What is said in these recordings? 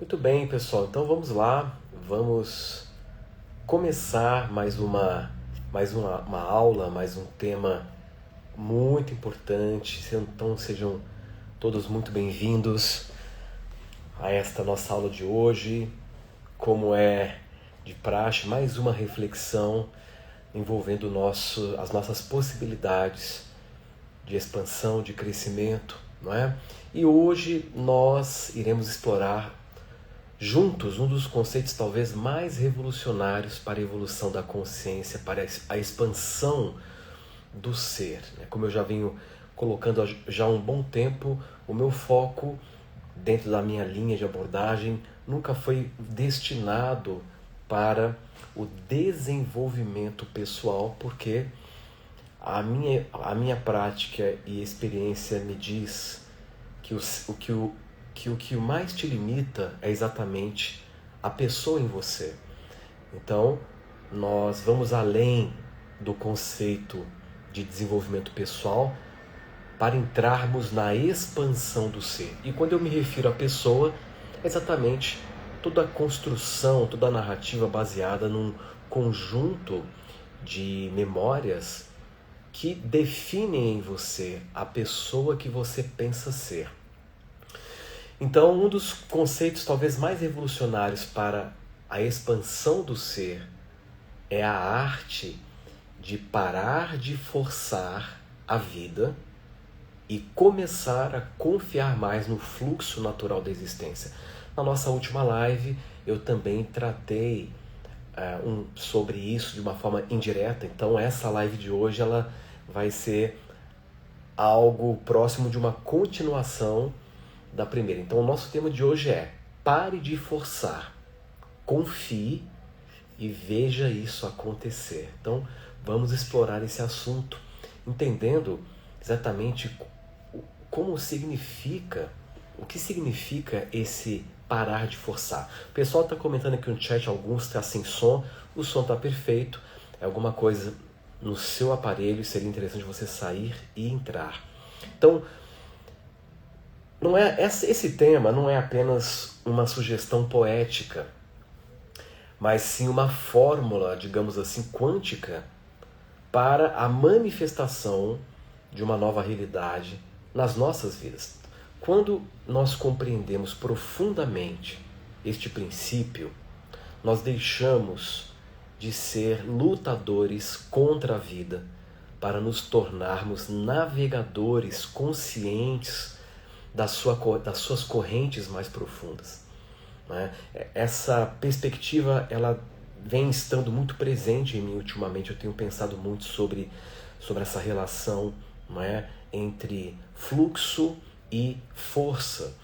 Muito bem, pessoal. Então vamos lá, vamos começar mais uma aula, mais um tema muito importante. Então sejam todos muito bem-vindos a esta nossa aula de hoje. Como é de praxe, mais uma reflexão envolvendo as nossas possibilidades de expansão, de crescimento, não é? E hoje nós iremos explorar juntos um dos conceitos talvez mais revolucionários para a evolução da consciência, para a expansão do ser. Como eu já venho colocando já há um bom tempo, o meu foco dentro da minha linha de abordagem nunca foi destinado para o desenvolvimento pessoal, porque a minha prática e experiência me diz que o que mais te limita é exatamente a pessoa em você. Então, nós vamos além do conceito de desenvolvimento pessoal para entrarmos na expansão do ser. E quando eu me refiro à pessoa, é exatamente toda a construção, toda a narrativa baseada num conjunto de memórias que definem em você a pessoa que você pensa ser. Então, um dos conceitos talvez mais revolucionários para a expansão do ser é a arte de parar de forçar a vida e começar a confiar mais no fluxo natural da existência. Na nossa última live, eu também tratei sobre isso de uma forma indireta. Então, essa live de hoje ela vai ser algo próximo de uma continuação da primeira. Então, o nosso tema de hoje é: pare de forçar, confie e veja isso acontecer. Então, vamos explorar esse assunto, entendendo exatamente como significa, o que significa esse parar de forçar. O pessoal está comentando aqui no chat, alguns está sem som, o som está perfeito, é alguma coisa no seu aparelho, seria interessante você sair e entrar. Então, esse tema não é apenas uma sugestão poética, mas sim uma fórmula, digamos assim, quântica para a manifestação de uma nova realidade nas nossas vidas. Quando nós compreendemos profundamente este princípio, nós deixamos de ser lutadores contra a vida para nos tornarmos navegadores conscientes das suas correntes mais profundas. Essa perspectiva ela vem estando muito presente em mim ultimamente. Eu tenho pensado muito sobre essa relação, entre fluxo e força.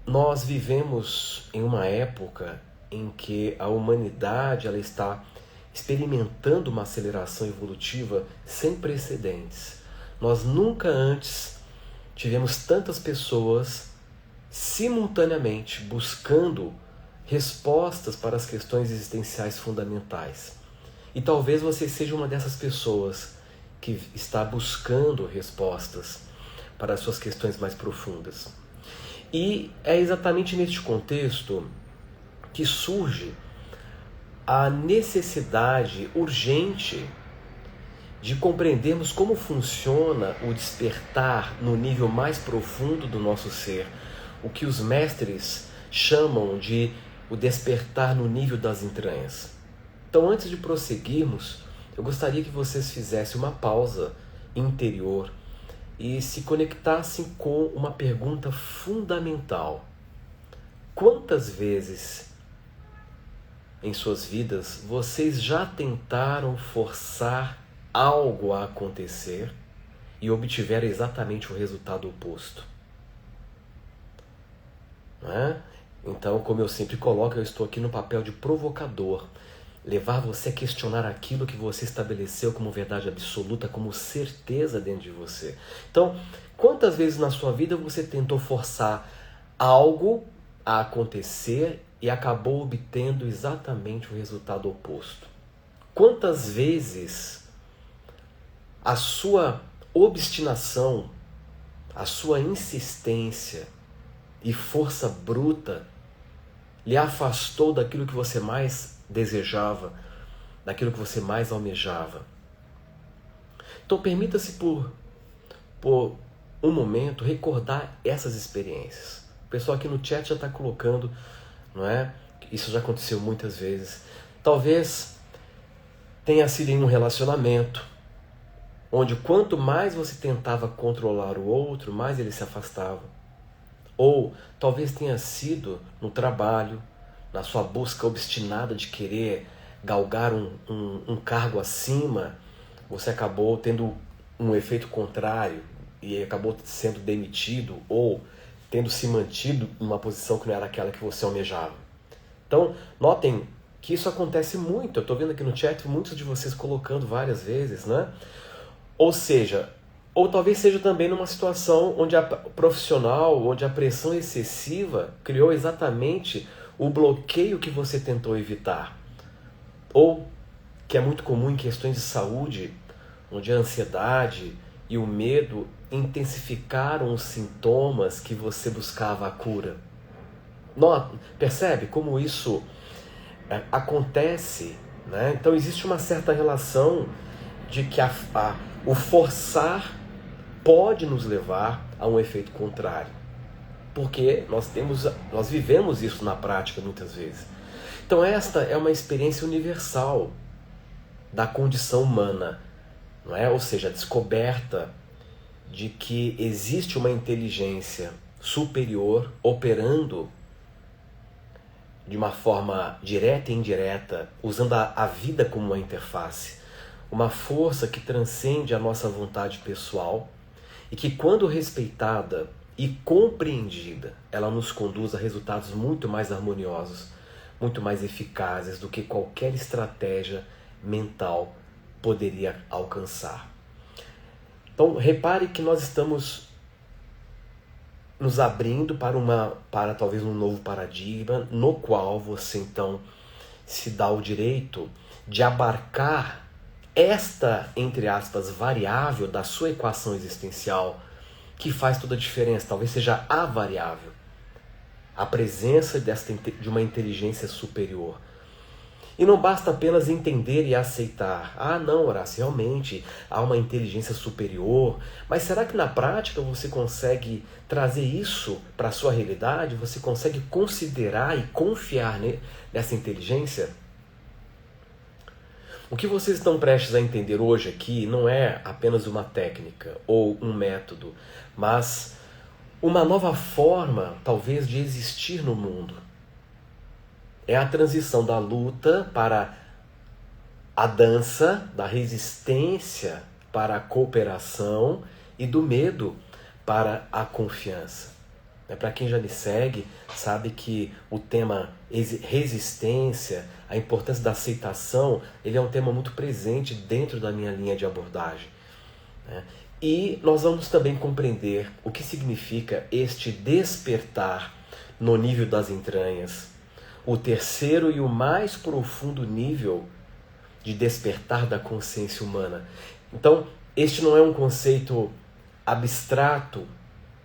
Nós vivemos em uma época em que a humanidade ela está experimentando uma aceleração evolutiva sem precedentes. Nós nunca antes tivemos tantas pessoas simultaneamente buscando respostas para as questões existenciais fundamentais. E talvez você seja uma dessas pessoas que está buscando respostas para as suas questões mais profundas. E é exatamente neste contexto que surge a necessidade urgente de compreendermos como funciona o despertar no nível mais profundo do nosso ser, o que os mestres chamam de o despertar no nível das entranhas. Então, antes de prosseguirmos, eu gostaria que vocês fizessem uma pausa interior e se conectassem com uma pergunta fundamental. Quantas vezes em suas vidas vocês já tentaram forçar algo a acontecer e obtiveram exatamente o resultado oposto? Então, como eu sempre coloco, eu estou aqui no papel de provocador, levar você a questionar aquilo que você estabeleceu como verdade absoluta, como certeza dentro de você. Então, quantas vezes na sua vida você tentou forçar algo a acontecer e acabou obtendo exatamente o resultado oposto? Quantas vezes a sua obstinação, a sua insistência e força bruta lhe afastou daquilo que você mais desejava, daquilo que você mais almejava. Então permita-se por um momento recordar essas experiências. O pessoal aqui no chat já está colocando, não é? Isso já aconteceu muitas vezes. Talvez tenha sido em um relacionamento, onde quanto mais você tentava controlar o outro, mais ele se afastava. Ou talvez tenha sido no trabalho, na sua busca obstinada de querer galgar um cargo acima, você acabou tendo um efeito contrário e acabou sendo demitido ou tendo se mantido numa posição que não era aquela que você almejava. Então, notem que isso acontece muito. Eu estou vendo aqui no chat muitos de vocês colocando várias vezes, né? Ou seja, ou talvez seja também numa situação onde a profissional, onde a pressão excessiva criou exatamente o bloqueio que você tentou evitar. Ou, que é muito comum em questões de saúde, onde a ansiedade e o medo intensificaram os sintomas que você buscava a cura. Percebe como isso acontece, né? Então existe uma certa relação de que o forçar pode nos levar a um efeito contrário. Porque nós vivemos isso na prática muitas vezes. Então esta é uma experiência universal da condição humana, não é? Ou seja, a descoberta de que existe uma inteligência superior operando de uma forma direta e indireta, usando a vida como uma interface, uma força que transcende a nossa vontade pessoal e que, quando respeitada e compreendida, ela nos conduz a resultados muito mais harmoniosos, muito mais eficazes do que qualquer estratégia mental poderia alcançar. Então, repare que nós estamos nos abrindo para talvez um novo paradigma, no qual você então se dá o direito de abarcar esta, entre aspas, variável da sua equação existencial, que faz toda a diferença, talvez seja a variável, a presença de uma inteligência superior. E não basta apenas entender e aceitar. Ah, não, Horácio, realmente há uma inteligência superior. Mas será que na prática você consegue trazer isso para a sua realidade? Você consegue considerar e confiar nessa inteligência? O que vocês estão prestes a entender hoje aqui não é apenas uma técnica ou um método, mas uma nova forma, talvez, de existir no mundo. É a transição da luta para a dança, da resistência para a cooperação e do medo para a confiança. Para quem já me segue, sabe que o tema resistência, a importância da aceitação, ele é um tema muito presente dentro da minha linha de abordagem. E nós vamos também compreender o que significa este despertar no nível das entranhas, o terceiro e o mais profundo nível de despertar da consciência humana. Então, este não é um conceito abstrato,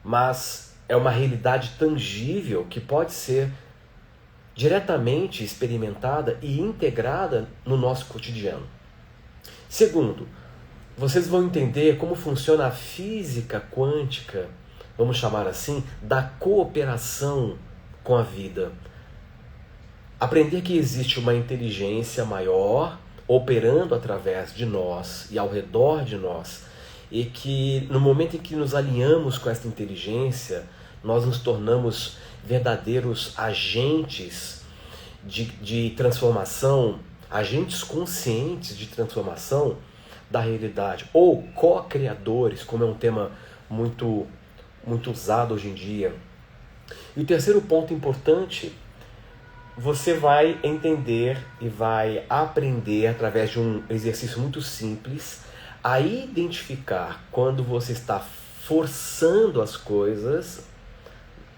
mas é uma realidade tangível que pode ser diretamente experimentada e integrada no nosso cotidiano. Segundo, vocês vão entender como funciona a física quântica, vamos chamar assim, da cooperação com a vida. Aprender que existe uma inteligência maior operando através de nós e ao redor de nós, e que no momento em que nos alinhamos com essa inteligência, nós nos tornamos verdadeiros agentes de transformação, agentes conscientes de transformação da realidade, ou co-criadores, como é um tema muito usado hoje em dia. E o terceiro ponto importante, você vai entender e vai aprender através de um exercício muito simples a identificar quando você está forçando as coisas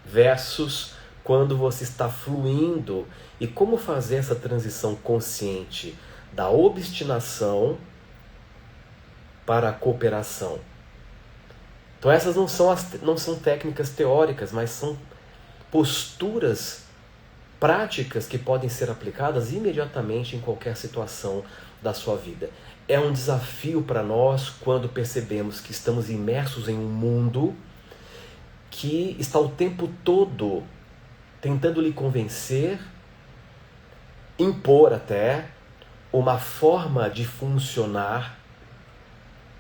versus quando você está fluindo, e como fazer essa transição consciente da obstinação para a cooperação. Então essas não são técnicas teóricas, mas são posturas práticas que podem ser aplicadas imediatamente em qualquer situação da sua vida. É um desafio para nós quando percebemos que estamos imersos em um mundo que está o tempo todo tentando lhe convencer, impor até uma forma de funcionar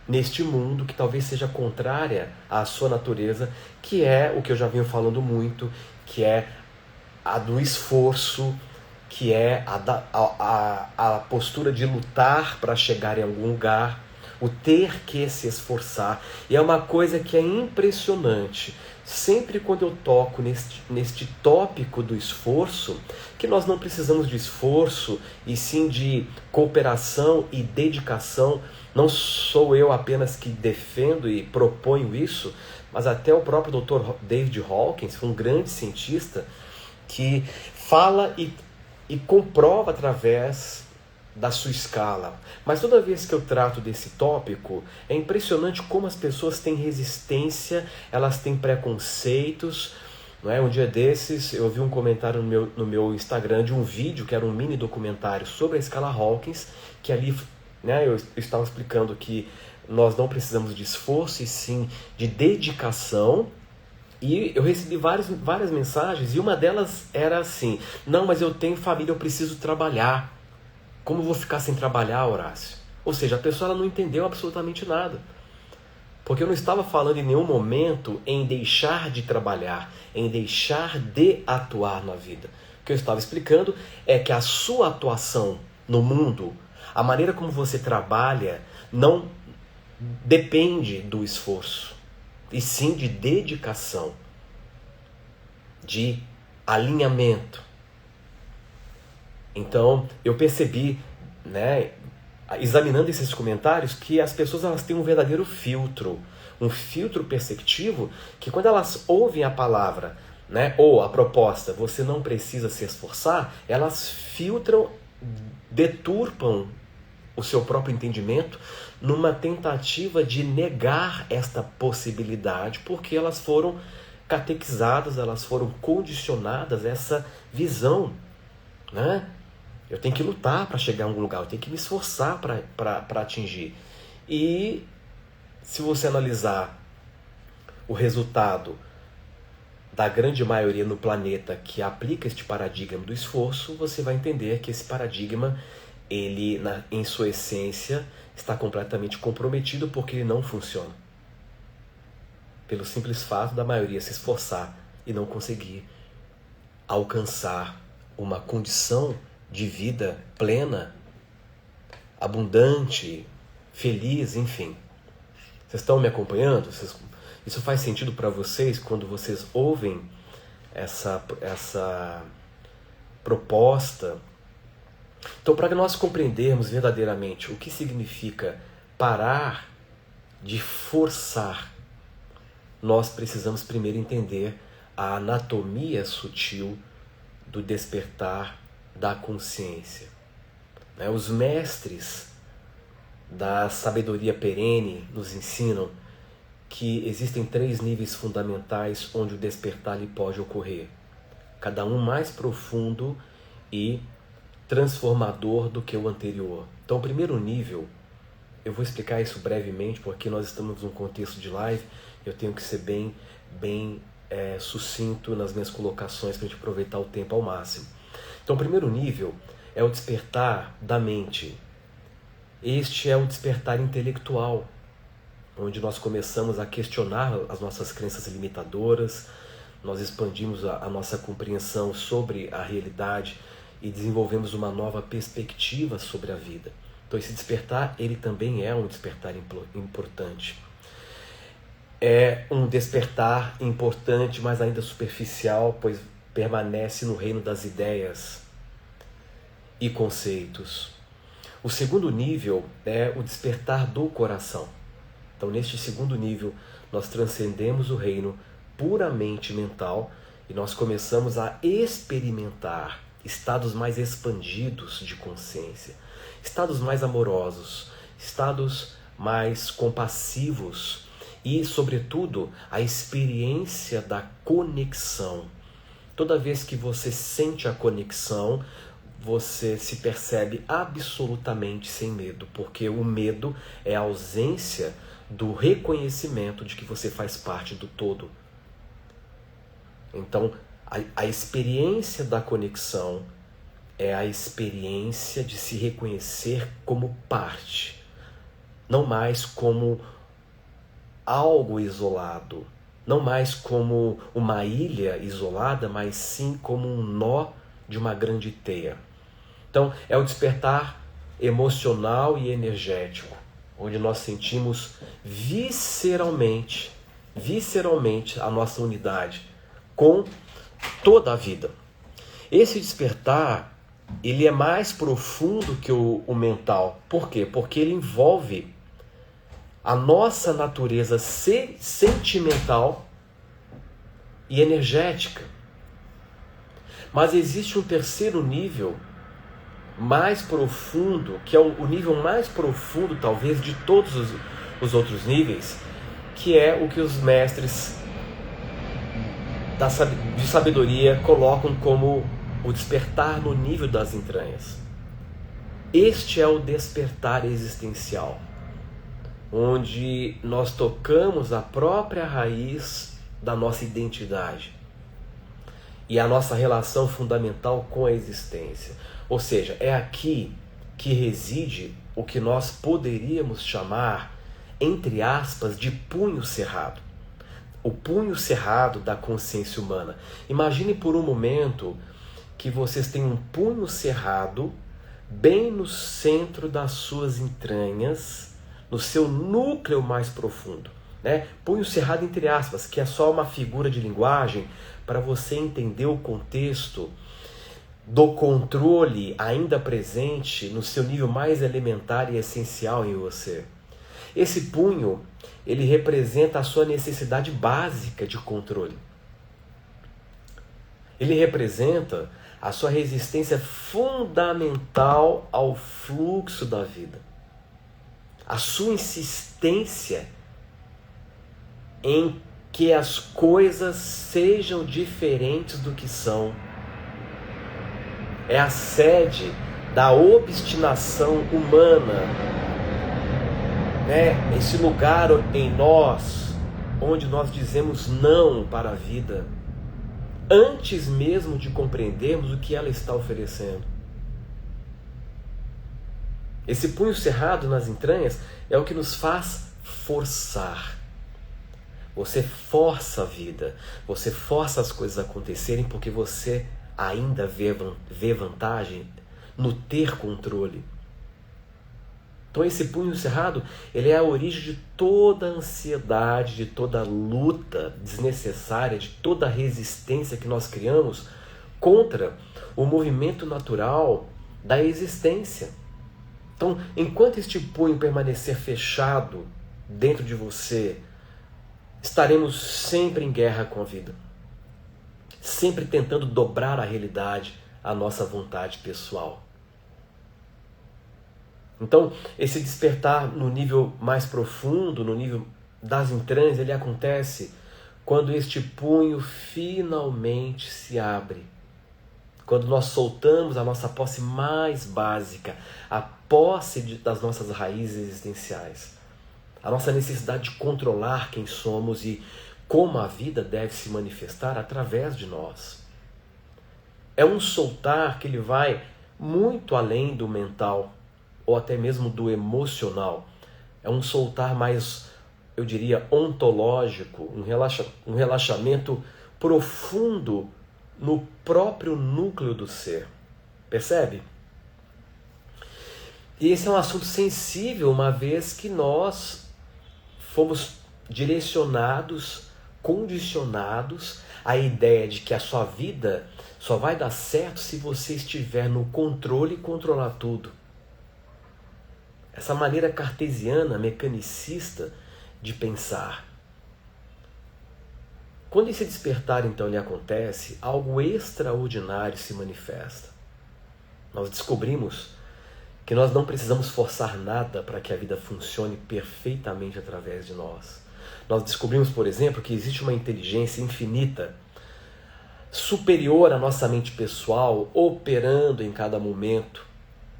neste mundo que talvez seja contrária à sua natureza, que é o que eu já venho falando muito, que é a do esforço, que é a postura de lutar para chegar em algum lugar, o ter que se esforçar. E é uma coisa que é impressionante. Sempre quando eu toco neste tópico do esforço, que nós não precisamos de esforço, e sim de cooperação e dedicação. Não sou eu apenas que defendo e proponho isso, mas até o próprio Dr. David Hawkins, um grande cientista, que fala e comprova através da sua escala. Mas toda vez que eu trato desse tópico, é impressionante como as pessoas têm resistência, elas têm preconceitos. Não é? Um dia desses eu vi um comentário no meu Instagram de um vídeo que era um mini documentário sobre a escala Hawkins, que ali, né, eu estava explicando que nós não precisamos de esforço e sim de dedicação. E eu recebi várias mensagens, e uma delas era assim: não, mas eu tenho família, eu preciso trabalhar. Como eu vou ficar sem trabalhar, Horácio? Ou seja, a pessoa ela não entendeu absolutamente nada. Porque eu não estava falando em nenhum momento em deixar de trabalhar, em deixar de atuar na vida. O que eu estava explicando é que a sua atuação no mundo, a maneira como você trabalha, não depende do esforço, e sim de dedicação, de alinhamento. Então, eu percebi, né, examinando esses comentários, que as pessoas elas têm um verdadeiro filtro, um filtro perceptivo, que quando elas ouvem a palavra, né, ou a proposta, você não precisa se esforçar, elas filtram, deturpam o seu próprio entendimento numa tentativa de negar esta possibilidade, porque elas foram catequizadas, elas foram condicionadas a essa visão, né? Eu tenho que lutar para chegar a algum lugar, eu tenho que me esforçar para atingir. E se você analisar o resultado da grande maioria no planeta que aplica este paradigma do esforço, você vai entender que esse paradigma, ele, em sua essência, está completamente comprometido, porque ele não funciona. Pelo simples fato da maioria se esforçar e não conseguir alcançar uma condição de vida plena, abundante, feliz, enfim. Vocês estão me acompanhando? Isso faz sentido para vocês quando vocês ouvem essa proposta? Então, para nós compreendermos verdadeiramente o que significa parar de forçar, nós precisamos primeiro entender a anatomia sutil do despertar da consciência. Os mestres da sabedoria perene nos ensinam que existem 3 níveis fundamentais onde o despertar lhe pode ocorrer, cada um mais profundo e transformador do que o anterior. Então, o primeiro nível, eu vou explicar isso brevemente, porque nós estamos num contexto de live, eu tenho que ser bem sucinto nas minhas colocações para a gente aproveitar o tempo ao máximo. Então, o primeiro nível é o despertar da mente. Este é o despertar intelectual, onde nós começamos a questionar as nossas crenças limitadoras, nós expandimos a nossa compreensão sobre a realidade e desenvolvemos uma nova perspectiva sobre a vida. Então, esse despertar, ele também é um despertar importante. É um despertar importante, mas ainda superficial, pois permanece no reino das ideias e conceitos. O segundo nível é o despertar do coração. Então, neste segundo nível, nós transcendemos o reino puramente mental e nós começamos a experimentar estados mais expandidos de consciência, estados mais amorosos, estados mais compassivos e, sobretudo, a experiência da conexão. Toda vez que você sente a conexão, você se percebe absolutamente sem medo, porque o medo é a ausência do reconhecimento de que você faz parte do todo. Então, a experiência da conexão é a experiência de se reconhecer como parte, não mais como algo isolado, não mais como uma ilha isolada, mas sim como um nó de uma grande teia. Então, é o despertar emocional e energético, onde nós sentimos visceralmente a nossa unidade com toda a vida. Esse despertar, ele é mais profundo que o mental. Por quê? Porque ele envolve a nossa natureza sentimental e energética. Mas existe um terceiro nível mais profundo, que é o nível mais profundo talvez de todos os outros níveis, que é o que os mestres de sabedoria colocam como o despertar no nível das entranhas. Este é o despertar existencial, onde nós tocamos a própria raiz da nossa identidade e a nossa relação fundamental com a existência. Ou seja, é aqui que reside o que nós poderíamos chamar, entre aspas, de punho cerrado. O punho cerrado da consciência humana. Imagine por um momento que vocês têm um punho cerrado bem no centro das suas entranhas, no seu núcleo mais profundo, né? Punho cerrado entre aspas, que é só uma figura de linguagem para você entender o contexto do controle ainda presente no seu nível mais elementar e essencial em você. Esse punho, ele representa a sua necessidade básica de controle. Ele representa a sua resistência fundamental ao fluxo da vida. A sua insistência em que as coisas sejam diferentes do que são. É a sede da obstinação humana, né? Esse lugar em nós onde nós dizemos não para a vida antes mesmo de compreendermos o que ela está oferecendo. Esse punho cerrado nas entranhas é o que nos faz forçar. Você força a vida, você força as coisas a acontecerem porque você ainda vê vantagem no ter controle. Então esse punho cerrado, ele é a origem de toda a ansiedade, de toda a luta desnecessária, de toda a resistência que nós criamos contra o movimento natural da existência. Então, enquanto este punho permanecer fechado dentro de você, estaremos sempre em guerra com a vida. Sempre tentando dobrar a realidade à nossa vontade pessoal. Então, esse despertar no nível mais profundo, no nível das entranhas, ele acontece quando este punho finalmente se abre. Quando nós soltamos a nossa posse mais básica, a posse das nossas raízes existenciais. A nossa necessidade de controlar quem somos e como a vida deve se manifestar através de nós. É um soltar que ele vai muito além do mental, ou até mesmo do emocional. É um soltar mais, eu diria, ontológico, um relaxamento profundo no próprio núcleo do ser. Percebe? E esse é um assunto sensível, uma vez que nós fomos direcionados, condicionados à ideia de que a sua vida só vai dar certo se você estiver no controle e controlar tudo. Essa maneira cartesiana, mecanicista de pensar. Quando esse despertar então lhe acontece, algo extraordinário se manifesta. Nós descobrimos que nós não precisamos forçar nada para que a vida funcione perfeitamente através de nós. Nós descobrimos, por exemplo, que existe uma inteligência infinita superior à nossa mente pessoal, operando em cada momento,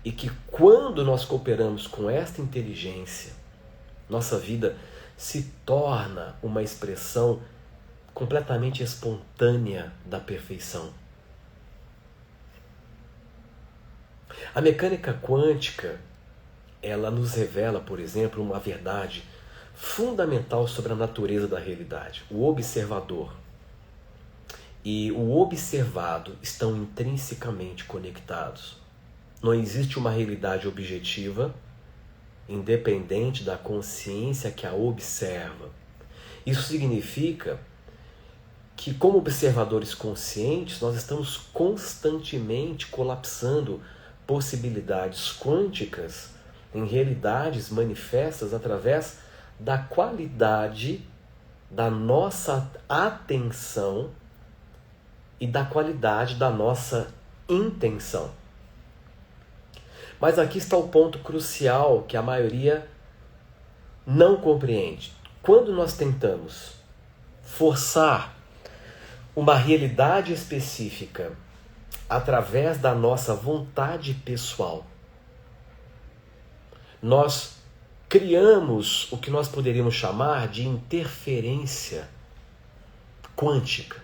e que quando nós cooperamos com esta inteligência, nossa vida se torna uma expressão completamente espontânea da perfeição. A mecânica quântica, ela nos revela, por exemplo, uma verdade fundamental sobre a natureza da realidade. O observador e o observado estão intrinsecamente conectados. Não existe uma realidade objetiva, independente da consciência que a observa. Isso significa que, como observadores conscientes, nós estamos constantemente colapsando possibilidades quânticas em realidades manifestas através da qualidade da nossa atenção e da qualidade da nossa intenção. Mas aqui está o ponto crucial que a maioria não compreende. Quando nós tentamos forçar uma realidade específica através da nossa vontade pessoal, nós criamos o que nós poderíamos chamar de interferência quântica.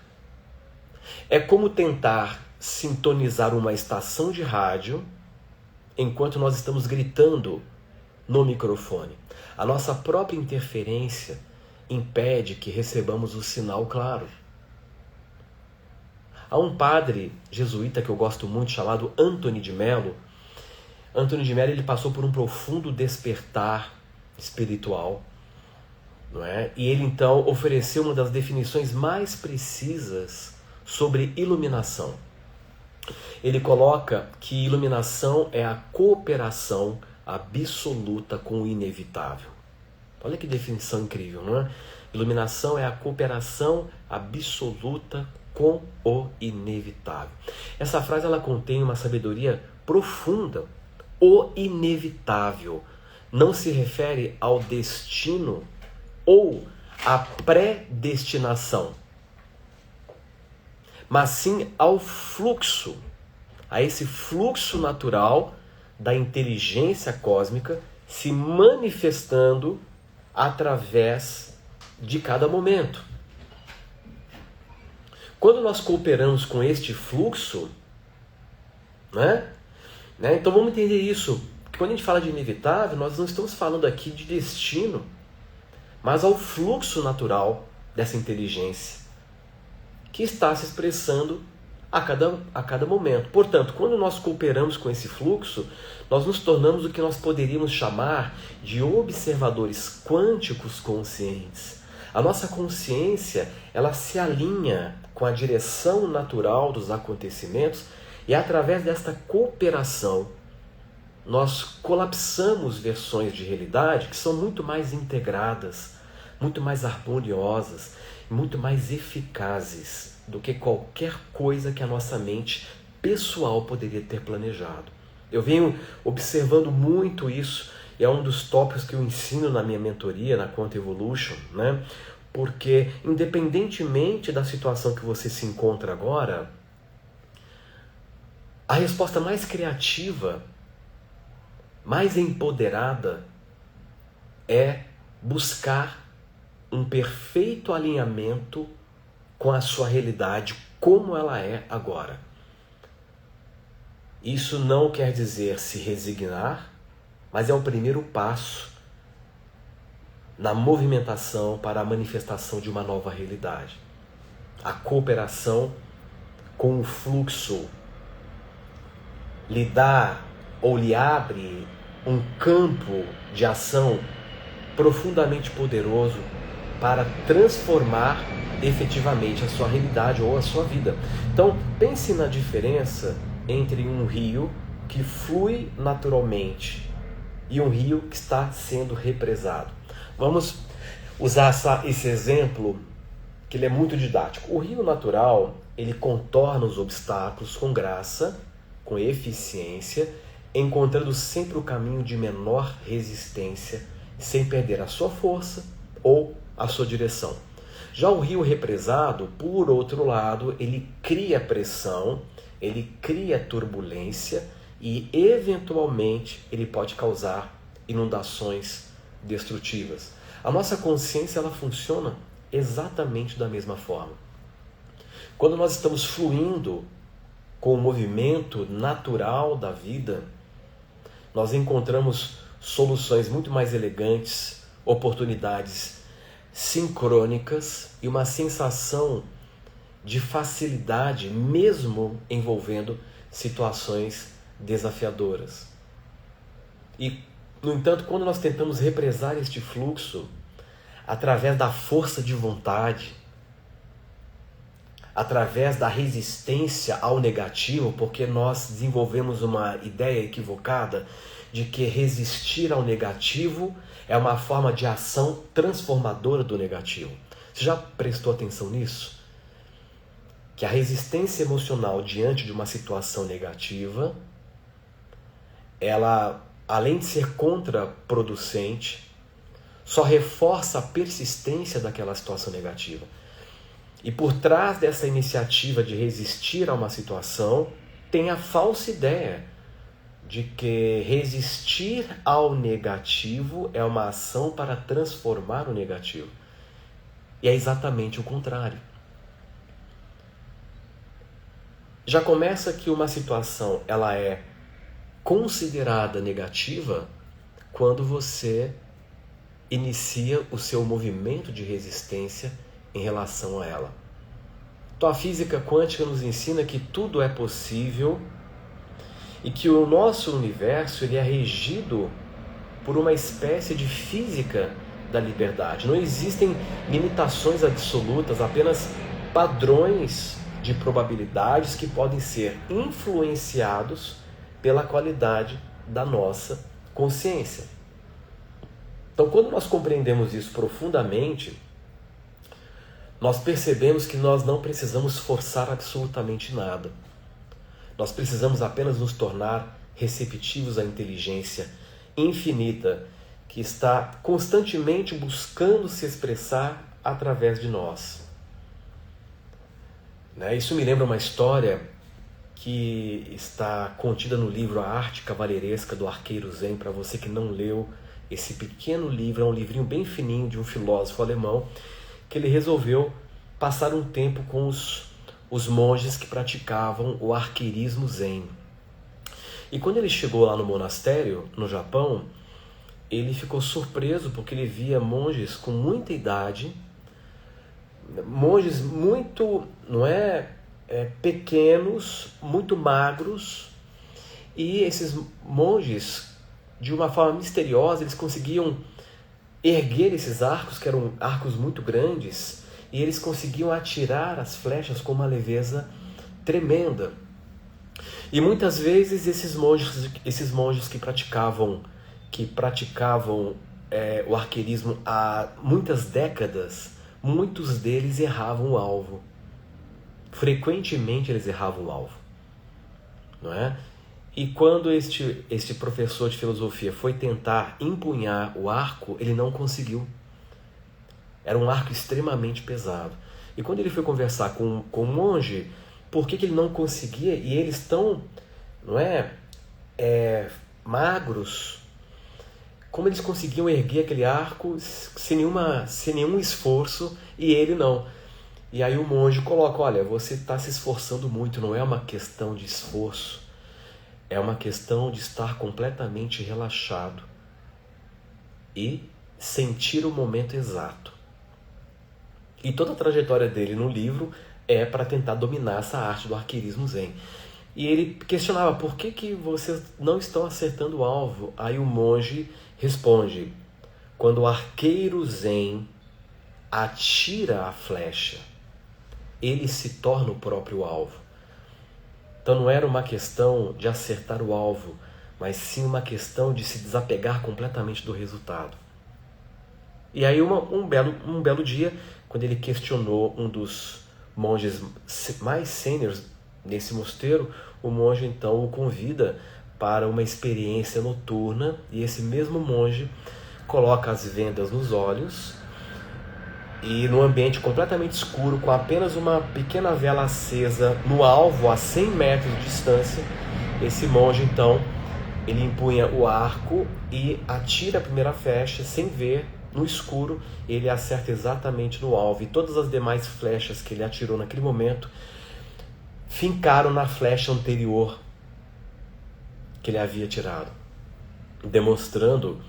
É como tentar sintonizar uma estação de rádio enquanto nós estamos gritando no microfone. A nossa própria interferência impede que recebamos o sinal claro. Há um padre jesuíta que eu gosto muito, chamado Antony de Mello. Antony de Mello, ele passou por um profundo despertar espiritual, não é? E ele então ofereceu uma das definições mais precisas sobre iluminação. Ele coloca que iluminação é a cooperação absoluta com o inevitável. Olha que definição incrível, não é? Iluminação é a cooperação absoluta com o inevitável. Essa frase ela contém uma sabedoria profunda. O inevitável não se refere ao destino ou à predestinação, mas sim ao fluxo, a esse fluxo natural da inteligência cósmica se manifestando através de cada momento. Quando nós cooperamos com este fluxo, então vamos entender isso. Quando a gente fala de inevitável, nós não estamos falando aqui de destino, mas ao fluxo natural dessa inteligência que está se expressando a cada momento. Portanto, quando nós cooperamos com esse fluxo, nós nos tornamos o que nós poderíamos chamar de observadores quânticos conscientes. A nossa consciência, ela se alinha com a direção natural dos acontecimentos e através desta cooperação nós colapsamos versões de realidade que são muito mais integradas, muito mais harmoniosas, muito mais eficazes do que qualquer coisa que a nossa mente pessoal poderia ter planejado. Eu venho observando muito isso, e é um dos tópicos que eu ensino na minha mentoria, na Quantum Evolution, né? Porque independentemente da situação que você se encontra agora, a resposta mais criativa, mais empoderada, é buscar um perfeito alinhamento com a sua realidade, como ela é agora. Isso não quer dizer se resignar, mas é o primeiro passo na movimentação para a manifestação de uma nova realidade. A cooperação com o fluxo lhe dá ou lhe abre um campo de ação profundamente poderoso para transformar efetivamente a sua realidade ou a sua vida. Então, pense na diferença entre um rio que flui naturalmente e um rio que está sendo represado. Vamos usar esse exemplo, que ele é muito didático. O rio natural, ele contorna os obstáculos com graça, com eficiência, encontrando sempre o caminho de menor resistência, sem perder a sua força ou a sua direção. Já o rio represado, por outro lado, ele cria pressão, ele cria turbulência e, eventualmente, ele pode causar inundações destrutivas. A nossa consciência, ela funciona exatamente da mesma forma. Quando nós estamos fluindo com o movimento natural da vida, nós encontramos soluções muito mais elegantes, oportunidades sincrônicas e uma sensação de facilidade, mesmo envolvendo situações desafiadoras. E, no entanto, quando nós tentamos represar este fluxo através da força de vontade, através da resistência ao negativo, porque nós desenvolvemos uma ideia equivocada de que resistir ao negativo é uma forma de ação transformadora do negativo. Você já prestou atenção nisso? Que a resistência emocional diante de uma situação negativa, ela, além de ser contraproducente, só reforça a persistência daquela situação negativa. E por trás dessa iniciativa de resistir a uma situação, tem a falsa ideia de que resistir ao negativo é uma ação para transformar o negativo. E é exatamente o contrário. Já começa que uma situação ela é considerada negativa quando você inicia o seu movimento de resistência em relação a ela. Então a física quântica nos ensina que tudo é possível e que o nosso universo ele é regido por uma espécie de física da liberdade. Não existem limitações absolutas, apenas padrões de probabilidades que podem ser influenciados pela qualidade da nossa consciência. Então, quando nós compreendemos isso profundamente, nós percebemos que nós não precisamos forçar absolutamente nada. Nós precisamos apenas nos tornar receptivos à inteligência infinita que está constantemente buscando se expressar através de nós. Isso me lembra uma história que está contida no livro A Arte Cavalheiresca do Arqueiro Zen. Para você que não leu esse pequeno livro, é um livrinho bem fininho de um filósofo alemão que ele resolveu passar um tempo com os monges que praticavam o arqueirismo zen. E quando ele chegou lá no monastério, no Japão, ele ficou surpreso porque ele via monges com muita idade, monges muito, pequenos, muito magros, e esses monges, de uma forma misteriosa, eles conseguiam erguer esses arcos, que eram arcos muito grandes, e eles conseguiam atirar as flechas com uma leveza tremenda. E muitas vezes esses monges que praticavam o arqueirismo há muitas décadas, muitos deles erravam o alvo. Frequentemente eles erravam o alvo, não é? E quando este professor de filosofia foi tentar empunhar o arco, ele não conseguiu. Era um arco extremamente pesado. E quando ele foi conversar com o monge, por que ele não conseguia? E eles tão, magros, como eles conseguiam erguer aquele arco sem nenhum esforço e ele não? E aí o monge coloca, olha, você está se esforçando muito, não é uma questão de esforço, é uma questão de estar completamente relaxado e sentir o momento exato. E toda a trajetória dele no livro é para tentar dominar essa arte do arqueirismo zen. E ele questionava, por que vocês não estão acertando o alvo? Aí o monge responde, quando o arqueiro zen atira a flecha, ele se torna o próprio alvo. Então não era uma questão de acertar o alvo, mas sim uma questão de se desapegar completamente do resultado. E aí um belo dia, quando ele questionou um dos monges mais sêniores nesse mosteiro, o monge então o convida para uma experiência noturna, e esse mesmo monge coloca as vendas nos olhos e num ambiente completamente escuro, com apenas uma pequena vela acesa no alvo a 100 metros de distância, esse monge então, ele empunha o arco e atira a primeira flecha sem ver, no escuro, ele acerta exatamente no alvo, e todas as demais flechas que ele atirou naquele momento fincaram na flecha anterior que ele havia tirado, demonstrando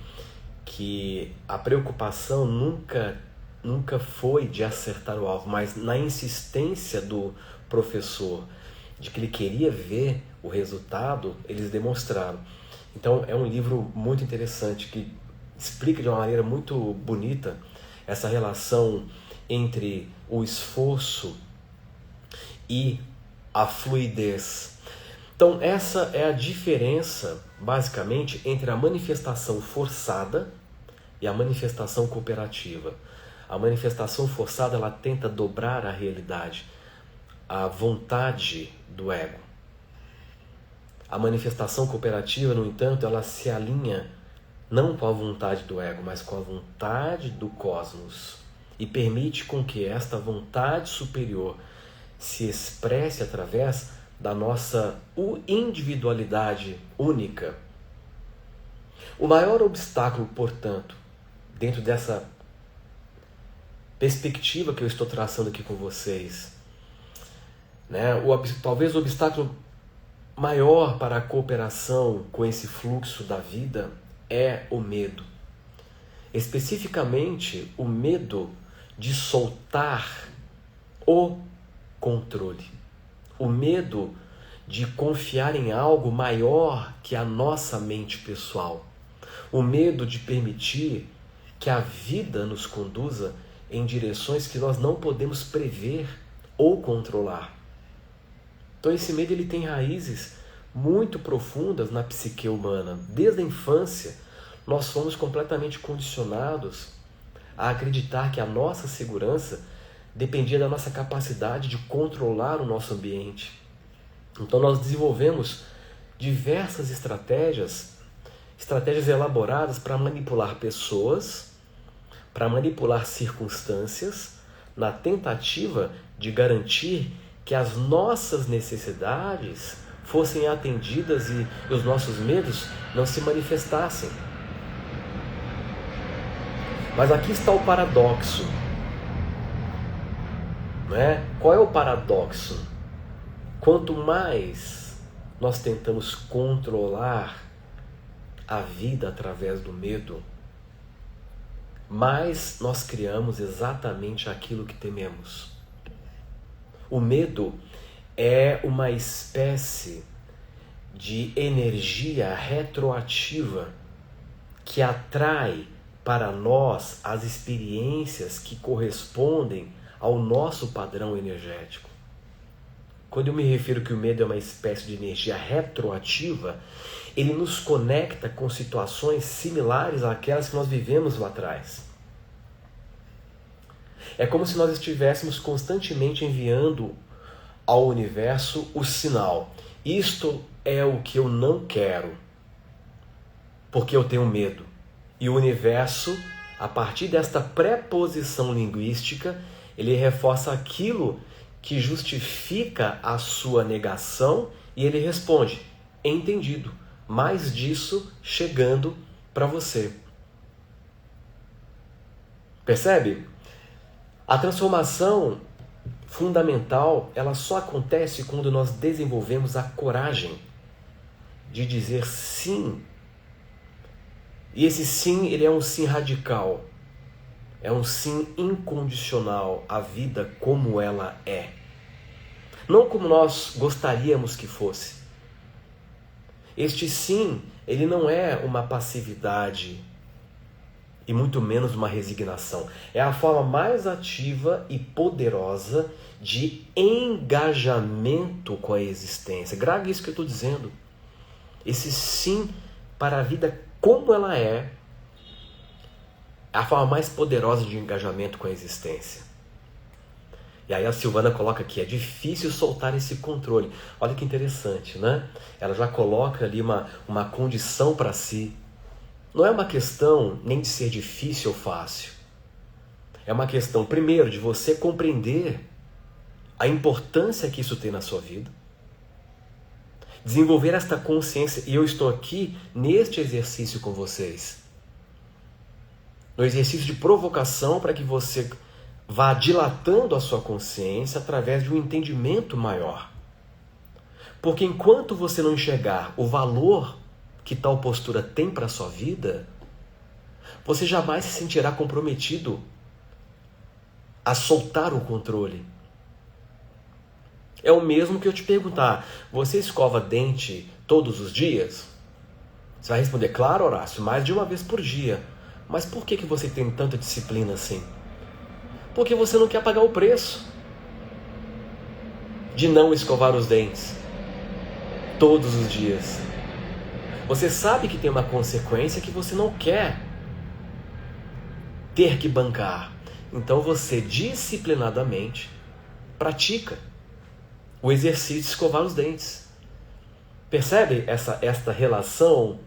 que a preocupação nunca foi de acertar o alvo, mas na insistência do professor de que ele queria ver o resultado, eles demonstraram. Então é um livro muito interessante que explica de uma maneira muito bonita essa relação entre o esforço e a fluidez. Então essa é a diferença, basicamente, entre a manifestação forçada e a manifestação cooperativa. A manifestação forçada, ela tenta dobrar a realidade, a vontade do ego. A manifestação cooperativa, no entanto, ela se alinha não com a vontade do ego, mas com a vontade do cosmos, e permite com que esta vontade superior se expresse através da nossa individualidade única. O maior obstáculo, portanto, dentro dessa perspectiva que eu estou traçando aqui com vocês, né? Talvez o obstáculo maior para a cooperação com esse fluxo da vida é o medo. Especificamente, o medo de soltar o controle. O medo de confiar em algo maior que a nossa mente pessoal. O medo de permitir que a vida nos conduza em direções que nós não podemos prever ou controlar. Então esse medo, ele tem raízes muito profundas na psique humana. Desde a infância, nós fomos completamente condicionados a acreditar que a nossa segurança dependia da nossa capacidade de controlar o nosso ambiente. Então nós desenvolvemos diversas estratégias elaboradas para manipular pessoas, para manipular circunstâncias, na tentativa de garantir que as nossas necessidades fossem atendidas e os nossos medos não se manifestassem. Mas aqui está o paradoxo, né? Qual é o paradoxo? Quanto mais nós tentamos controlar a vida através do medo, mais nós criamos exatamente aquilo que tememos. O medo é uma espécie de energia retroativa que atrai para nós as experiências que correspondem ao nosso padrão energético. Quando eu me refiro que o medo é uma espécie de energia retroativa, ele nos conecta com situações similares àquelas que nós vivemos lá atrás. É como se nós estivéssemos constantemente enviando ao universo o sinal: isto é o que eu não quero, porque eu tenho medo. E o universo, a partir desta preposição linguística, ele reforça aquilo que justifica a sua negação, e ele responde: entendido, mais disso chegando para você. Percebe? A transformação fundamental, ela só acontece quando nós desenvolvemos a coragem de dizer sim. E esse sim, ele é um sim radical. É um sim incondicional à vida como ela é. Não como nós gostaríamos que fosse. Este sim, ele não é uma passividade e muito menos uma resignação. É a forma mais ativa e poderosa de engajamento com a existência. Grave isso que eu estou dizendo. Esse sim para a vida como ela é a forma mais poderosa de engajamento com a existência. E aí a Silvana coloca aqui: é difícil soltar esse controle. Olha que interessante, né? Ela já coloca ali uma condição para si. Não é uma questão nem de ser difícil ou fácil. É uma questão, primeiro, de você compreender a importância que isso tem na sua vida, desenvolver esta consciência, e eu estou aqui neste exercício com vocês, no exercício de provocação para que você vá dilatando a sua consciência através de um entendimento maior. Porque enquanto você não enxergar o valor que tal postura tem para a sua vida, você jamais se sentirá comprometido a soltar o controle. É o mesmo que eu te perguntar, você escova dente todos os dias? Você vai responder, claro, Horácio, mais de uma vez por dia. Mas por que você tem tanta disciplina assim? Porque você não quer pagar o preço de não escovar os dentes todos os dias. Você sabe que tem uma consequência que você não quer ter que bancar. Então você disciplinadamente pratica o exercício de escovar os dentes. Percebe esta relação?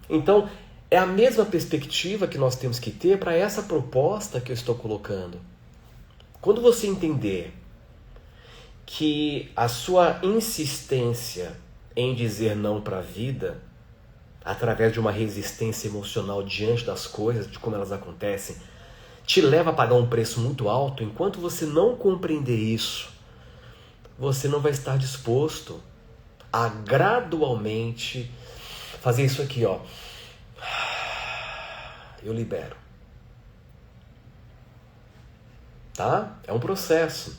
Então, é a mesma perspectiva que nós temos que ter para essa proposta que eu estou colocando. Quando você entender que a sua insistência em dizer não para a vida, através de uma resistência emocional diante das coisas, de como elas acontecem, te leva a pagar um preço muito alto, enquanto você não compreender isso, você não vai estar disposto a gradualmente fazer isso aqui, ó. Eu libero. Tá? É um processo.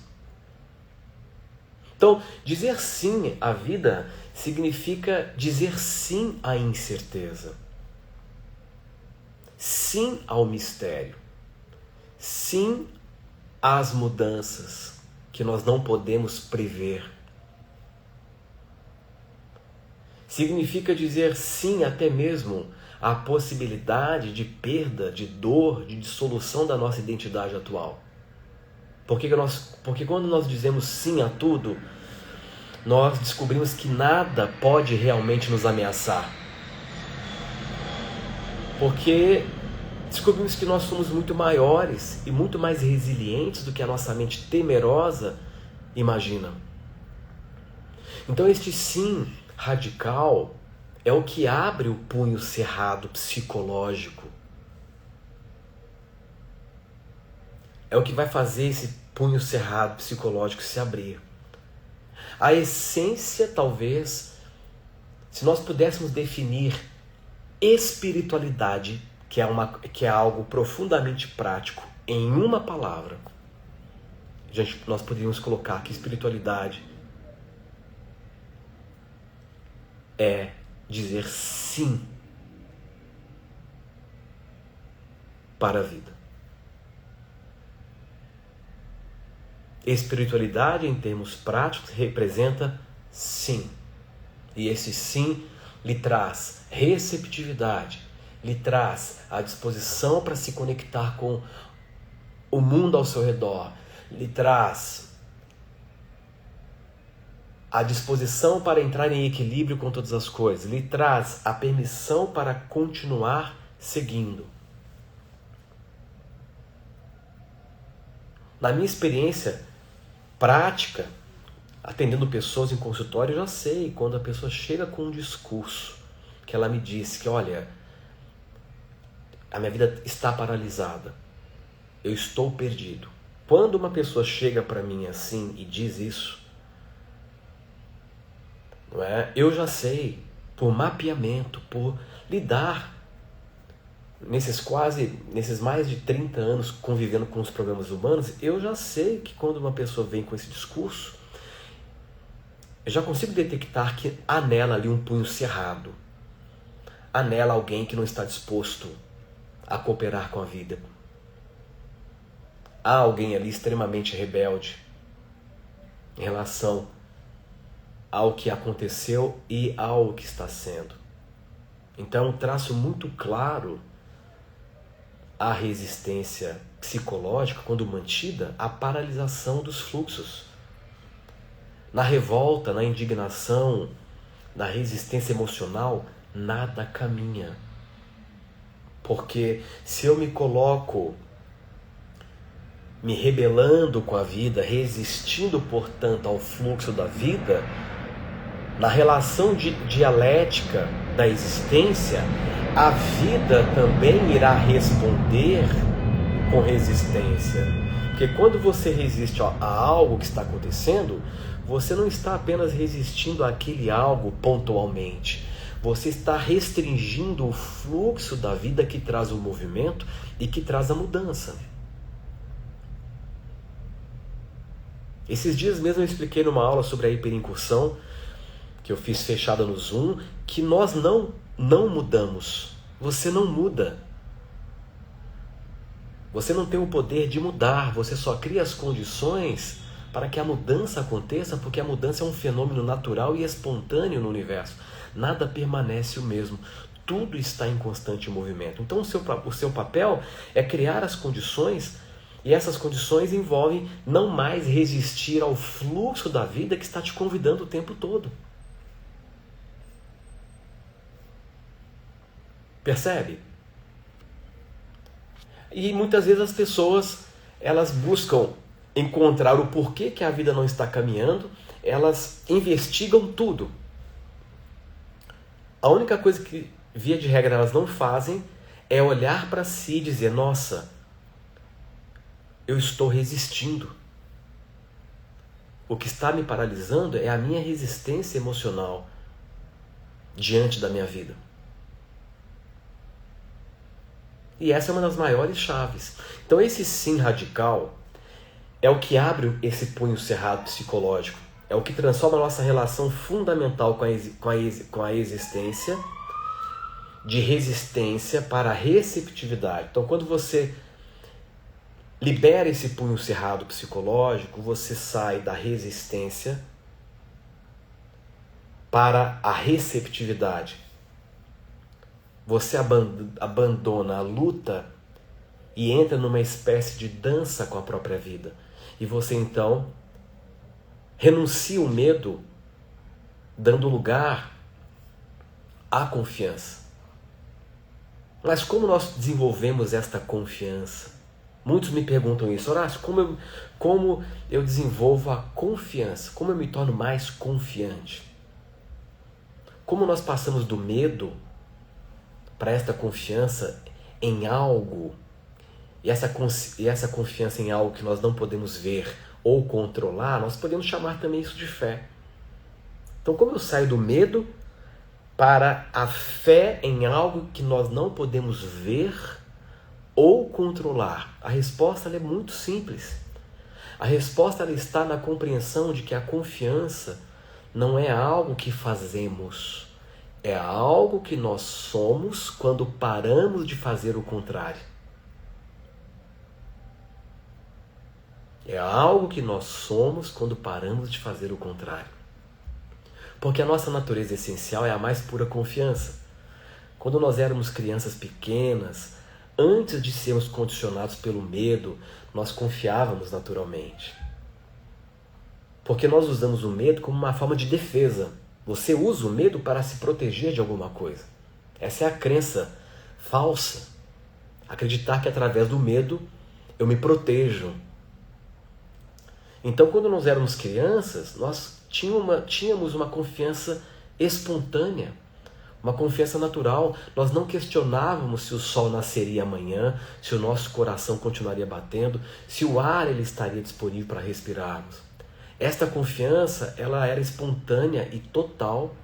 Então, dizer sim à vida significa dizer sim à incerteza. Sim ao mistério. Sim às mudanças que nós não podemos prever. Significa dizer sim até mesmo à possibilidade de perda, de dor, de dissolução da nossa identidade atual. Porque quando nós dizemos sim a tudo, nós descobrimos que nada pode realmente nos ameaçar. Porque descobrimos que nós somos muito maiores e muito mais resilientes do que a nossa mente temerosa imagina. Então este sim radical é o que abre o punho cerrado psicológico. É o que vai fazer esse punho cerrado psicológico se abrir. A essência, talvez, se nós pudéssemos definir espiritualidade, que é algo profundamente prático, em uma palavra, nós poderíamos colocar que espiritualidade é dizer sim para a vida. Espiritualidade, em termos práticos, representa sim. E esse sim lhe traz receptividade, lhe traz a disposição para se conectar com o mundo ao seu redor, lhe traz a disposição para entrar em equilíbrio com todas as coisas, lhe traz a permissão para continuar seguindo. Na minha experiência prática, atendendo pessoas em consultório, eu já sei quando a pessoa chega com um discurso que ela me disse que, olha, a minha vida está paralisada, eu estou perdido. Quando uma pessoa chega para mim assim e diz isso, não é? Eu já sei, por mapeamento, por lidar nesses mais de 30 anos convivendo com os programas humanos, eu já sei que quando uma pessoa vem com esse discurso, eu já consigo detectar que há nela ali um punho cerrado. Há nela alguém que não está disposto a cooperar com a vida. Há alguém ali extremamente rebelde em relação ao que aconteceu e ao que está sendo. Então, um traço muito claro a resistência psicológica, quando mantida, a paralisação dos fluxos. Na revolta, na indignação, na resistência emocional, nada caminha. Porque se eu me coloco me rebelando com a vida, resistindo, portanto, ao fluxo da vida, na relação dialética da existência, a vida também irá responder com resistência. Porque quando você resiste a algo que está acontecendo, você não está apenas resistindo àquele algo pontualmente. Você está restringindo o fluxo da vida que traz o movimento e que traz a mudança. Esses dias mesmo eu expliquei numa aula sobre a hiperincursão, que eu fiz fechada no Zoom, que nós não mudamos. Você não muda. Você não tem o poder de mudar, você só cria as condições para que a mudança aconteça, porque a mudança é um fenômeno natural e espontâneo no universo. Nada permanece o mesmo. Tudo está em constante movimento. Então o seu papel é criar as condições, e essas condições envolvem não mais resistir ao fluxo da vida que está te convidando o tempo todo. Percebe? E muitas vezes as pessoas, elas buscam encontrar o porquê que a vida não está caminhando, elas investigam tudo. A única coisa que, via de regra, elas não fazem é olhar para si e dizer, nossa, eu estou resistindo. O que está me paralisando é a minha resistência emocional diante da minha vida. E essa é uma das maiores chaves. Então esse sim radical é o que abre esse punho cerrado psicológico. É o que transforma a nossa relação fundamental com a existência de resistência para a receptividade. Então quando você libera esse punho cerrado psicológico, você sai da resistência para a receptividade. Você abandona a luta e entra numa espécie de dança com a própria vida. E você então renuncia o medo, dando lugar à confiança. Mas como nós desenvolvemos esta confiança? Muitos me perguntam isso, Horácio, como eu desenvolvo a confiança? Como eu me torno mais confiante? Como nós passamos do medo para esta confiança em algo, e essa confiança em algo que nós não podemos ver ou controlar, nós podemos chamar também isso de fé. Então, como eu saio do medo para a fé em algo que nós não podemos ver ou controlar? A resposta é muito simples. A resposta ela está na compreensão de que a confiança não é algo que fazemos, é algo que nós somos quando paramos de fazer o contrário. É algo que nós somos quando paramos de fazer o contrário. Porque a nossa natureza essencial é a mais pura confiança. Quando nós éramos crianças pequenas, antes de sermos condicionados pelo medo, nós confiávamos naturalmente. Porque nós usamos o medo como uma forma de defesa. Você usa o medo para se proteger de alguma coisa. Essa é a crença falsa. Acreditar que através do medo eu me protejo. Então, quando nós éramos crianças, nós tínhamos uma confiança espontânea, uma confiança natural. Nós não questionávamos se o sol nasceria amanhã, se o nosso coração continuaria batendo, se o ar ele estaria disponível para respirarmos. Esta confiança, ela era espontânea e total.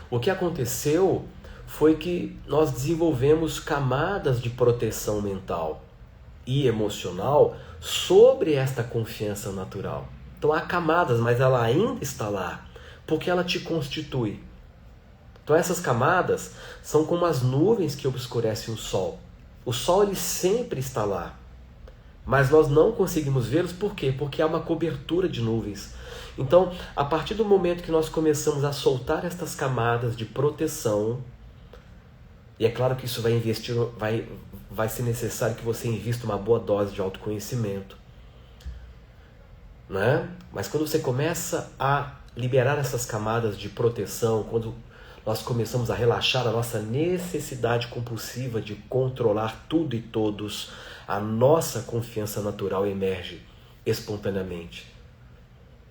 O que aconteceu foi que nós desenvolvemos camadas de proteção mental e emocional sobre esta confiança natural. Então há camadas, mas ela ainda está lá, porque ela te constitui. Então essas camadas são como as nuvens que obscurecem o sol. O sol ele sempre está lá. Mas nós não conseguimos vê-los, por quê? Porque há uma cobertura de nuvens. Então, a partir do momento que nós começamos a soltar estas camadas de proteção, e é claro que isso vai ser necessário que você invista uma boa dose de autoconhecimento, né? Mas quando você começa a liberar essas camadas de proteção, quando nós começamos a relaxar a nossa necessidade compulsiva de controlar tudo e todos, a nossa confiança natural emerge espontaneamente.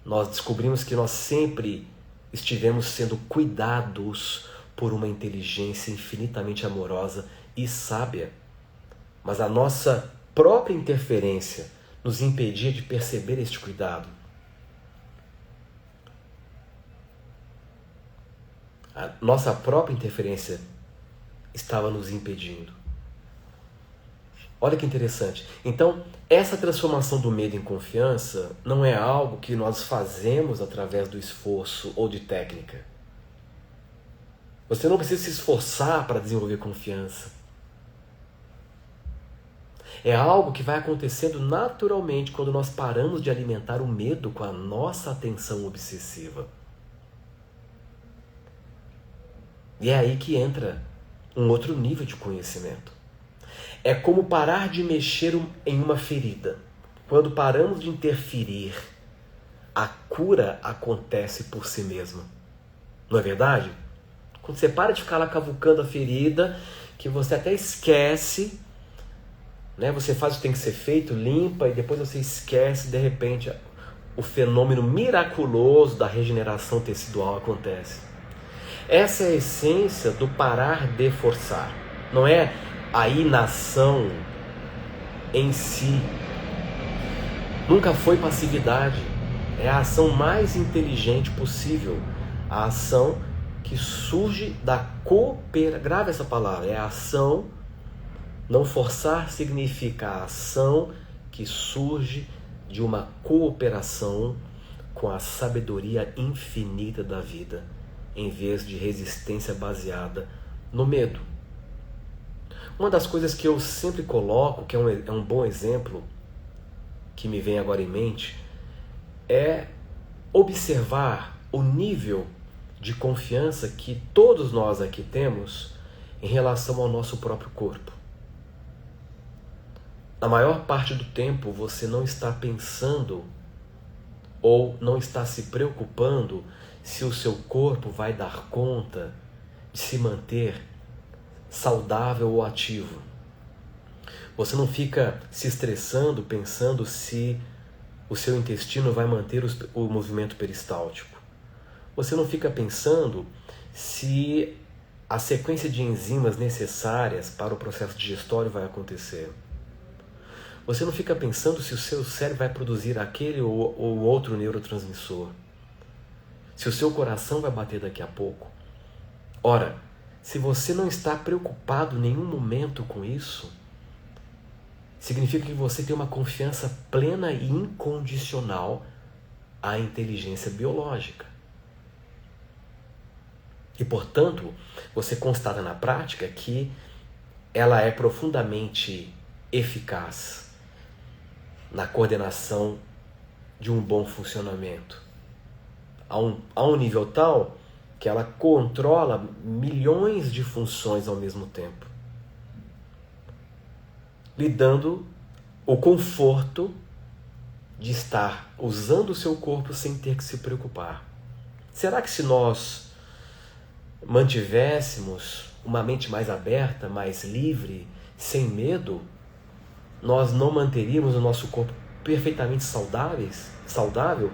Nós descobrimos que nós sempre estivemos sendo cuidados por uma inteligência infinitamente amorosa e sábia. Mas a nossa própria interferência nos impedia de perceber este cuidado. A nossa própria interferência estava nos impedindo. Olha que interessante. Então, essa transformação do medo em confiança não é algo que nós fazemos através do esforço ou de técnica. Você não precisa se esforçar para desenvolver confiança. É algo que vai acontecendo naturalmente quando nós paramos de alimentar o medo com a nossa atenção obsessiva. E é aí que entra um outro nível de conhecimento. É como parar de mexer em uma ferida. Quando paramos de interferir, a cura acontece por si mesma. Não é verdade? Quando você para de ficar lá cavucando a ferida, que você até esquece, né? Você faz o que tem que ser feito, limpa, e depois você esquece, de repente o fenômeno miraculoso da regeneração tecidual acontece. Essa é a essência do parar de forçar. Não é a inação em si. Nunca foi passividade. É a ação mais inteligente possível. A ação que surge da cooperação. Grave essa palavra. É a ação. Não forçar significa a ação que surge de uma cooperação com a sabedoria infinita da vida, em vez de resistência baseada no medo. Uma das coisas que eu sempre coloco, que é um bom exemplo, que me vem agora em mente, é observar o nível de confiança que todos nós aqui temos em relação ao nosso próprio corpo. Na maior parte do tempo você não está pensando ou não está se preocupando se o seu corpo vai dar conta de se manter saudável ou ativo. Você não fica se estressando pensando se o seu intestino vai manter o movimento peristáltico. Você não fica pensando se a sequência de enzimas necessárias para o processo digestório vai acontecer. Você não fica pensando se o seu cérebro vai produzir aquele ou outro neurotransmissor. Se o seu coração vai bater daqui a pouco. Ora, se você não está preocupado em nenhum momento com isso, significa que você tem uma confiança plena e incondicional à inteligência biológica. E, portanto, você constata na prática que ela é profundamente eficaz na coordenação de um bom funcionamento. A um nível tal que ela controla milhões de funções ao mesmo tempo, lhe dando o conforto de estar usando o seu corpo sem ter que se preocupar. Será que se nós mantivéssemos uma mente mais aberta, mais livre, sem medo, nós não manteríamos o nosso corpo perfeitamente saudável?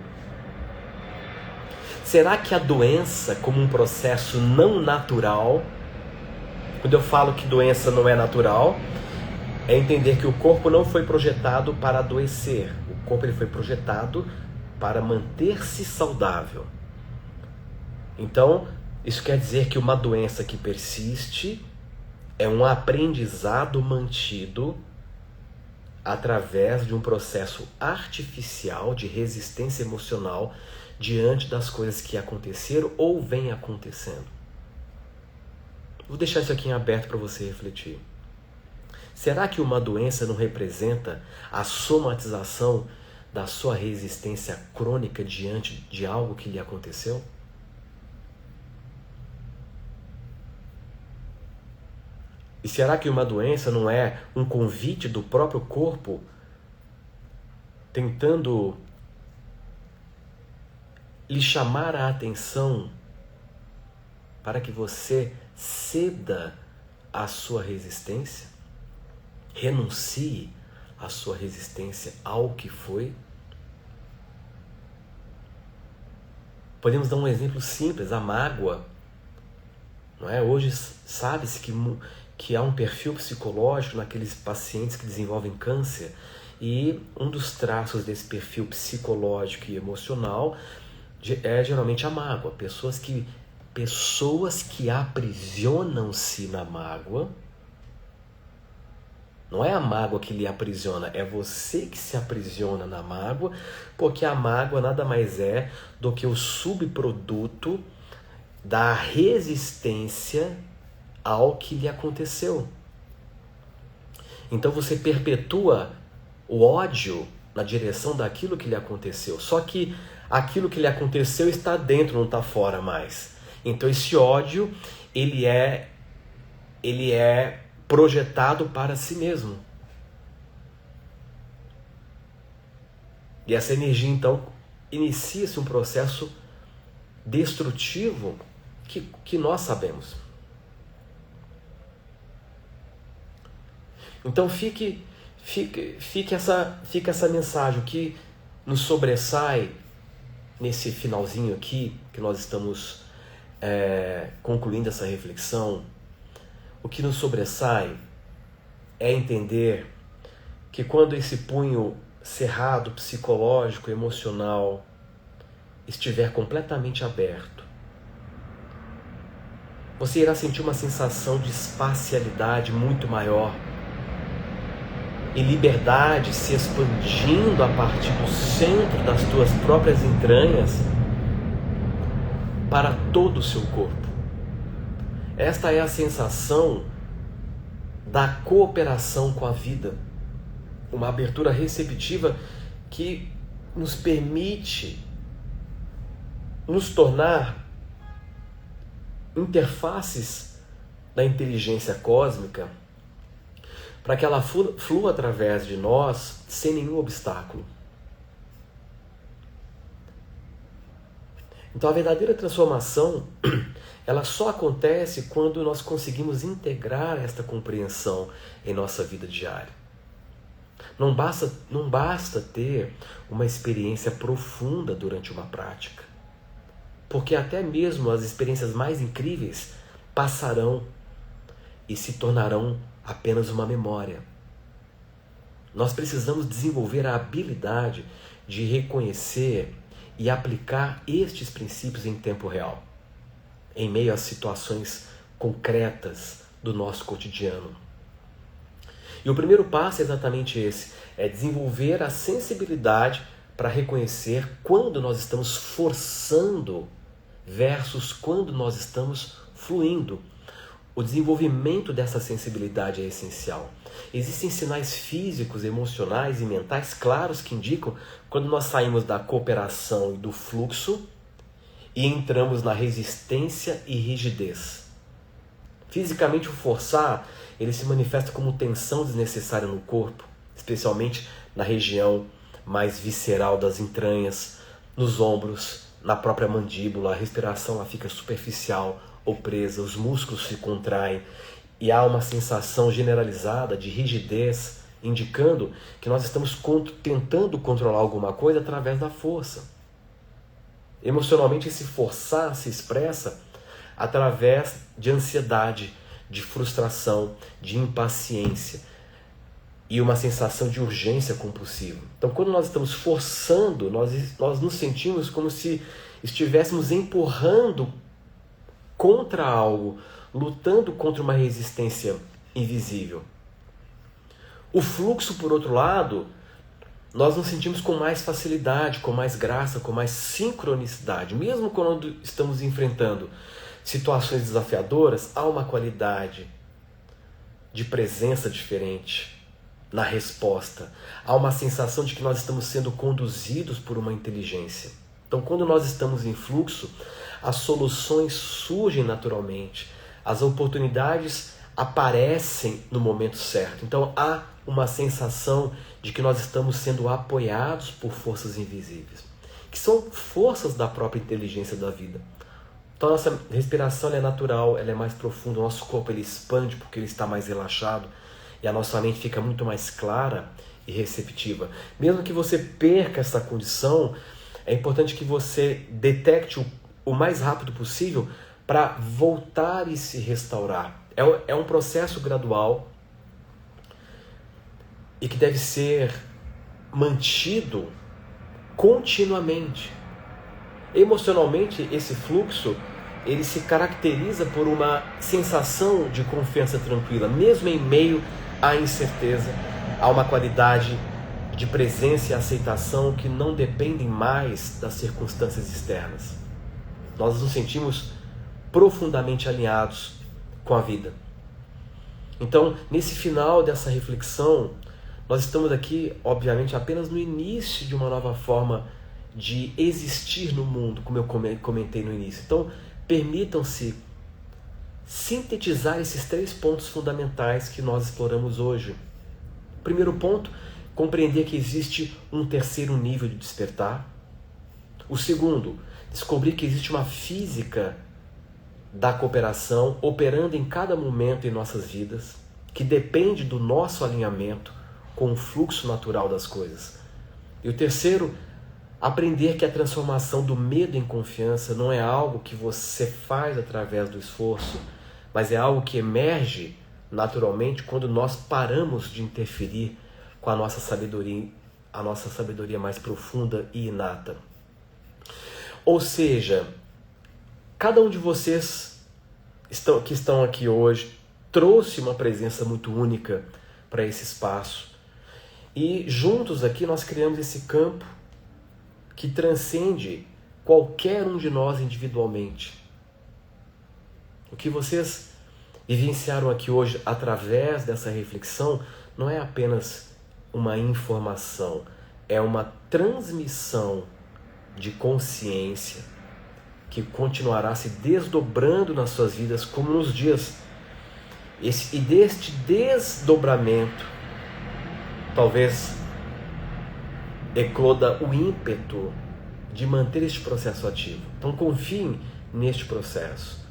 Será que a doença, como um processo não natural, quando eu falo que doença não é natural, é entender que o corpo não foi projetado para adoecer. O corpo ele foi projetado para manter-se saudável. Então, isso quer dizer que uma doença que persiste é um aprendizado mantido através de um processo artificial de resistência emocional diante das coisas que aconteceram ou vêm acontecendo. Vou deixar isso aqui em aberto para você refletir. Será que uma doença não representa a somatização da sua resistência crônica diante de algo que lhe aconteceu? E será que uma doença não é um convite do próprio corpo tentando lhe chamar a atenção para que você ceda à sua resistência? Renuncie a sua resistência ao que foi? Podemos dar um exemplo simples, a mágoa. Não é? Hoje sabe-se que há um perfil psicológico naqueles pacientes que desenvolvem câncer, e um dos traços desse perfil psicológico e emocional é geralmente a mágoa. Pessoas que aprisionam-se na mágoa. Não é a mágoa que lhe aprisiona, é você que se aprisiona na mágoa, porque a mágoa nada mais é do que o subproduto da resistência ao que lhe aconteceu. Então você perpetua o ódio na direção daquilo que lhe aconteceu. Só que aquilo que lhe aconteceu está dentro, não está fora mais. Então esse ódio, ele é projetado para si mesmo. E essa energia, então, inicia-se um processo destrutivo que nós sabemos. Então fique essa mensagem. O que nos sobressai nesse finalzinho aqui, que nós estamos concluindo essa reflexão, o que nos sobressai é entender que quando esse punho cerrado, psicológico, emocional, estiver completamente aberto, você irá sentir uma sensação de espacialidade muito maior e liberdade se expandindo a partir do centro das tuas próprias entranhas para todo o seu corpo. Esta é a sensação da cooperação com a vida, uma abertura receptiva que nos permite nos tornar interfaces da inteligência cósmica para que ela flua através de nós sem nenhum obstáculo. Então a verdadeira transformação, ela só acontece quando nós conseguimos integrar esta compreensão em nossa vida diária. Não basta ter uma experiência profunda durante uma prática, porque até mesmo as experiências mais incríveis passarão e se tornarão apenas uma memória. Nós precisamos desenvolver a habilidade de reconhecer e aplicar estes princípios em tempo real, em meio às situações concretas do nosso cotidiano. E o primeiro passo é exatamente esse, é desenvolver a sensibilidade para reconhecer quando nós estamos forçando versus quando nós estamos fluindo. O desenvolvimento dessa sensibilidade é essencial. Existem sinais físicos, emocionais e mentais claros que indicam quando nós saímos da cooperação e do fluxo e entramos na resistência e rigidez. Fisicamente, o forçar, ele se manifesta como tensão desnecessária no corpo, especialmente na região mais visceral das entranhas, nos ombros, na própria mandíbula. A respiração ela fica superficial ou presa, os músculos se contraem e há uma sensação generalizada de rigidez, indicando que nós estamos tentando controlar alguma coisa através da força. Emocionalmente, esse forçar se expressa através de ansiedade, de frustração, de impaciência e uma sensação de urgência compulsiva. Então, quando nós estamos forçando, nós nos sentimos como se estivéssemos empurrando contra algo, lutando contra uma resistência invisível. O fluxo, por outro lado, nós nos sentimos com mais facilidade, com mais graça, com mais sincronicidade. Mesmo quando estamos enfrentando situações desafiadoras, há uma qualidade de presença diferente na resposta. Há uma sensação de que nós estamos sendo conduzidos por uma inteligência. Então, quando nós estamos em fluxo, as soluções surgem naturalmente, as oportunidades aparecem no momento certo. Então, há uma sensação de que nós estamos sendo apoiados por forças invisíveis, que são forças da própria inteligência da vida. Então, a nossa respiração é natural, ela é mais profunda, o nosso corpo ele expande porque ele está mais relaxado e a nossa mente fica muito mais clara e receptiva. Mesmo que você perca essa condição, é importante que você detecte o mais rápido possível para voltar e se restaurar. É um processo gradual e que deve ser mantido continuamente. Emocionalmente, esse fluxo ele se caracteriza por uma sensação de confiança tranquila, mesmo em meio à incerteza. Há uma qualidade de presença e aceitação que não dependem mais das circunstâncias externas. Nós nos sentimos profundamente alinhados com a vida. Então, nesse final dessa reflexão, nós estamos aqui, obviamente, apenas no início de uma nova forma de existir no mundo, como eu comentei no início. Então, permitam-se sintetizar esses 3 pontos fundamentais que nós exploramos hoje. Primeiro ponto, compreender que existe um terceiro nível de despertar. O segundo, descobrir que existe uma física da cooperação operando em cada momento em nossas vidas, que depende do nosso alinhamento com o fluxo natural das coisas. E o terceiro, aprender que a transformação do medo em confiança não é algo que você faz através do esforço, mas é algo que emerge naturalmente quando nós paramos de interferir com a nossa sabedoria mais profunda e inata. Ou seja, cada um de vocês que estão aqui hoje trouxe uma presença muito única para esse espaço. E juntos aqui nós criamos esse campo que transcende qualquer um de nós individualmente. O que vocês vivenciaram aqui hoje através dessa reflexão não é apenas uma informação, é uma transmissão de consciência que continuará se desdobrando nas suas vidas como nos dias. E deste desdobramento, talvez ecloda o ímpeto de manter este processo ativo. Então confiem neste processo.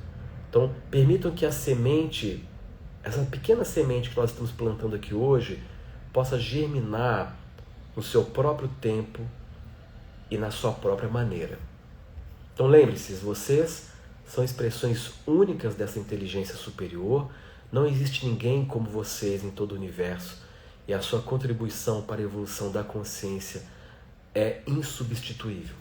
Então permitam que a semente, essa pequena semente que nós estamos plantando aqui hoje, possa germinar no seu próprio tempo e na sua própria maneira. Então lembre-se, vocês são expressões únicas dessa inteligência superior, não existe ninguém como vocês em todo o universo e a sua contribuição para a evolução da consciência é insubstituível.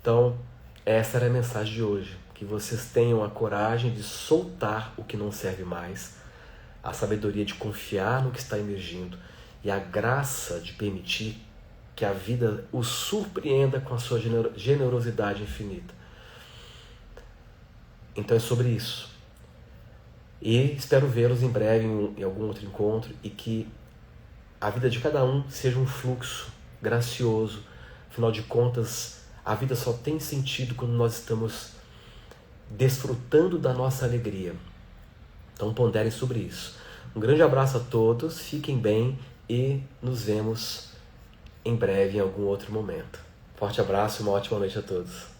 Então, essa era a mensagem de hoje, que vocês tenham a coragem de soltar o que não serve mais, a sabedoria de confiar no que está emergindo e a graça de permitir que a vida os surpreenda com a sua generosidade infinita. Então é sobre isso. E espero vê-los em breve em algum outro encontro e que a vida de cada um seja um fluxo gracioso. Afinal de contas, a vida só tem sentido quando nós estamos desfrutando da nossa alegria. Então ponderem sobre isso. Um grande abraço a todos, fiquem bem e nos vemos em breve em algum outro momento. Forte abraço e uma ótima noite a todos.